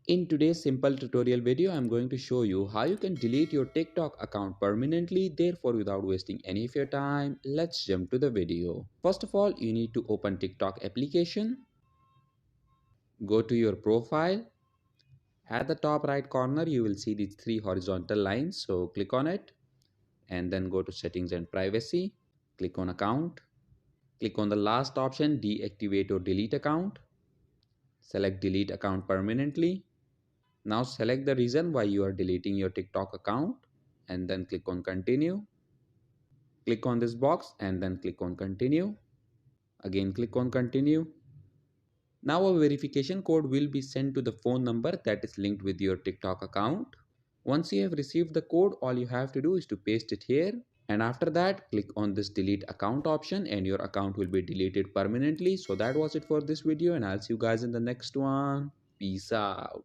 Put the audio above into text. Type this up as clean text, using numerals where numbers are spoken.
In today's simple tutorial video, I'm going to show you how you can delete your TikTok account permanently. Therefore, without wasting any of your time, let's jump to the video. First of all, you need to open TikTok application. Go to your profile. At the top right corner, you will see these three horizontal lines. So click on it and then go to settings and privacy. Click on account. Click on the last option, deactivate or delete account. Select delete account permanently. Now select the reason why you are deleting your TikTok account and then click on continue. Click on this box and then click on continue. Again click on continue. Now a verification code will be sent to the phone number that is linked with your TikTok account. Once you have received the code, all you have to do is to paste it here. And after that, click on this delete account option and your account will be deleted permanently. So that was it for this video and I'll see you guys in the next one. Peace out.